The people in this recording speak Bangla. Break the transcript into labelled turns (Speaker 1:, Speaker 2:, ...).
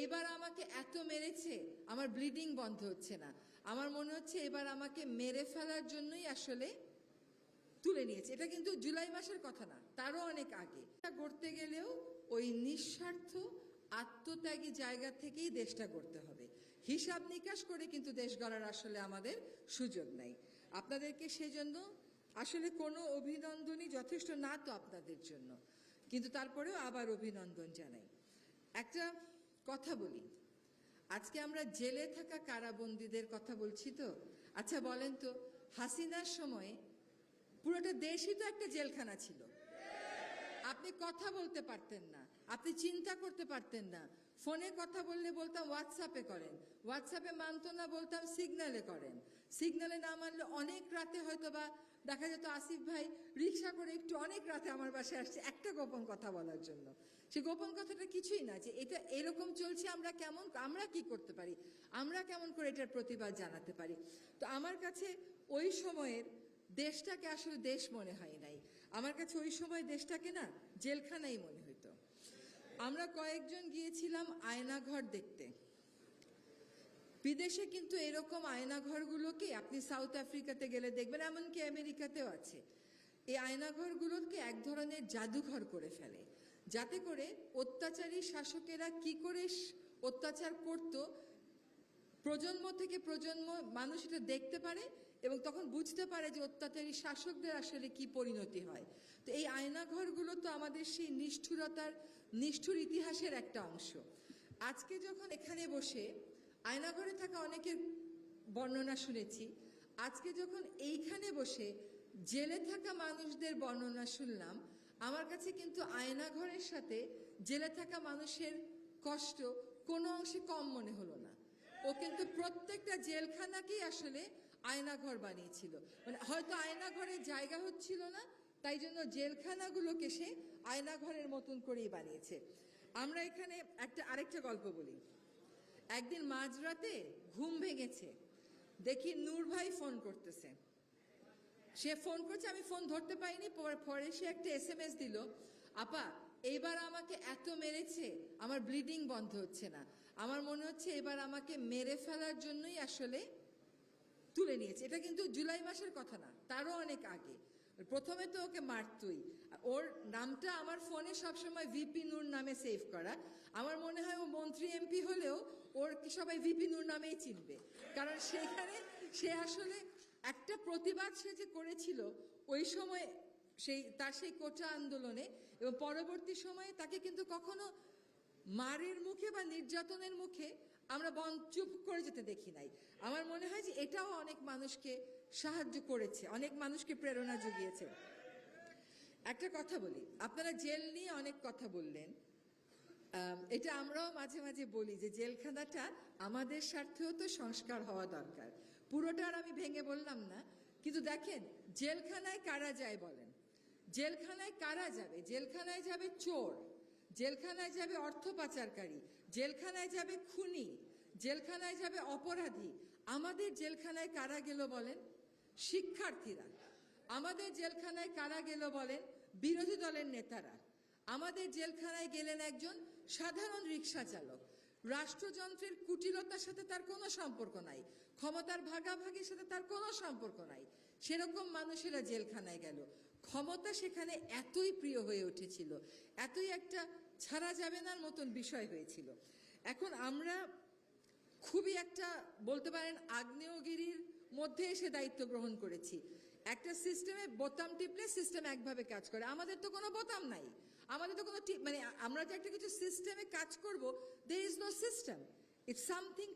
Speaker 1: এবার আমাকে এত মেরেছে, আমার ব্লিডিং বন্ধ হচ্ছে না, আমার মনে হচ্ছে এবার আমাকে মেরে ফেলার জন্যই আসলে তুলে নিয়েছে। এটা কিন্তু জুলাই মাসের কথা না, তারও অনেক আগে। গড়তে গেলেও ওই নিঃস্বার্থ আত্মত্যাগী জায়গা থেকেই দেশটা গড়তে হবে। হিসাব নিকাশ করে কিন্তু দেশ গড়ার আসলে আমাদের সুযোগ নাই। আপনাদেরকে সেজন্য আসলে কোনো অভিনন্দনই যথেষ্ট না তো আপনাদের জন্য, কিন্তু তারপরেও আবার অভিনন্দন জানাই। একটা কথা বলি, আজকে আমরা জেলে থাকা কারাবন্দীদের কথা বলছি তো। আচ্ছা বলেন তো, হাসিনার সময়ে পুরোটা দেশই তো একটা জেলখানা ছিল। আপনি কথা বলতে পারতেন না, আপনি চিন্তা করতে পারতেন না। ফোনে কথা বললে বলতাম হোয়াটসঅ্যাপে করেন, হোয়াটসঅ্যাপে মানতো না বলতাম সিগন্যালে করেন, সিগন্যালে না মানলে অনেক রাতে হয়তো বা দেখা যেত আসিফ ভাই রিক্সা করে একটু অনেক রাতে আমার বাসায় আসছে একটা গোপন কথা বলার জন্য। সে গোপন কথাটা কিছুই না, যে এটা এরকম চলছে, আমরা কি করতে পারি, আমরা কেমন করে এটার প্রতিবাদ জানাতে পারি। তো আমার কাছে ওই সময়ের দেশটাকে আসলে দেশ মনে হয় নাই, আমার কাছে ওই সময় দেশটাকে না জেলখানাই মনে হইতো। আমরা কয়েকজন গিয়েছিলাম আয়নাঘর দেখতে। বিদেশে কিন্তু এরকম আয়নাঘরগুলোকে আপনি সাউথ আফ্রিকাতে গেলে দেখবেন, এমনকি আমেরিকাতেও আছে। এই আয়নাঘরগুলোকে এক ধরনের জাদুঘর করে ফেলে, যাতে করে অত্যাচারী শাসকেরা কি করে অত্যাচার করত প্রজন্ম থেকে প্রজন্ম মানুষ এটা দেখতে পারে এবং তখন বুঝতে পারে যে অত্যাচারী শাসকদের আসলে কি পরিণতি হয়। তো এই আয়নাঘরগুলো তো আমাদের সেই নিষ্ঠুর ইতিহাসের একটা অংশ। আজকে যখন এখানে বসে আয়নাঘরে থাকা অনেকের বর্ণনা শুনেছি, আজকে যখন এইখানে বসে জেলে থাকা মানুষদের বর্ণনা শুনলাম, আমার কাছে কিন্তু আয়নাঘরের সাথে জেলে থাকা মানুষের কষ্ট কোনো অংশে কম মনে হলো না। ও কিন্তু প্রত্যেকটা জেলখানাকেই আসলে আয়নাঘর বানিয়েছিল। মানে হয়তো আয়নাঘরের জায়গা হচ্ছিল না, তাই জন্য জেলখানাগুলোকে সে আয়নাঘরের মতন করেই বানিয়েছে। আমরা এখানে আরেকটা গল্প বলি। একদিন মাঝরাতে ঘুম ভেঙেছে, দেখি নূর ভাই ফোন করতেছে। সে ফোন করছে, আমি ফোন ধরতে পাইনি, পরে সে একটা SMS দিল, আপা এইবার আমাকে এত মেরেছে, আমার ব্লিডিং বন্ধ হচ্ছে না, আমার মনে হচ্ছে এবার আমাকে মেরে ফেলার জন্যই আসলে তুলে নিয়েছে। এটা কিন্তু জুলাই মাসের কথা না, তারও অনেক আগে। প্রথমে তো ওকে মারতই। ওর নামটা আমার ফোনে সবসময় VP নূর নামে সেভ করা। আমার মনে হয় ও মন্ত্রী MP হলেও ওর সবাই VP নূর নামেই চিনবে, কারণ সেখানে সে আসলে একটা প্রতিবাদ সে যে করেছিল ওই সময়, তার সেই কোটা আন্দোলনে, এবং পরবর্তী সময়ে তাকে কিন্তু কখনো মারের মুখে বা নির্যাতনের মুখে আমরা চুপ করে যেতে দেখি নাই। আমার মনে হয় যে এটাও অনেক মানুষকে সাহায্য করেছে, অনেক মানুষকে প্রেরণা জুগিয়েছে। একটা কথা বলি, আপনারা জেল নিয়ে অনেক কথা বললেন, এটা আমরাও মাঝে মাঝে বলি যে জেলখানাটা আমাদের স্বার্থেও তো সংস্কার হওয়া দরকার। পুরোটা আর আমি ভেঙে বললাম না, কিন্তু দেখেন জেলখানায় কারা যায় বলেন, জেলখানায় কারা যাবে? জেলখানায় যাবে চোর, জেলখানায় যাবে অর্থ পাচারকারী, জেলখানায় যাবে খুনি, জেলখানায় যাবে অপরাধী। আমাদের জেলখানায় কারা গেল বলেন? শিক্ষার্থীরা। আমাদের জেলখানায় কারা গেল বলেন? বিরোধী দলের নেতারা। আমাদের জেলখানায় গেলেন একজন সাধারণ রিক্সা চালক। রাষ্ট্রযন্ত্রের কুটিলতার সাথে তার কোনো সম্পর্ক নাই, ক্ষমতার ভাগাভাগির সাথে তার কোনো সম্পর্ক নাই, সেরকম মানুষেরা জেলখানায় গেল। ক্ষমতা সেখানে এতই প্রিয় হয়ে উঠেছিল, এতই একটা ছাড়া যাবে নার মতন বিষয় হয়েছিল। এখন আমরা খুবই একটা বলতে পারেন আগ্নেয়গিরির মধ্যে এসে দায়িত্ব গ্রহণ করেছি। একটা সিস্টেমে বোতাম টিপলে সিস্টেম একভাবে কাজ করে, আমাদের তো কোনো বোতাম নাই, আমাদের তো কোনো আমরা যে একটা কিছু সিস্টেমে কাজ করব, there is no system, it's something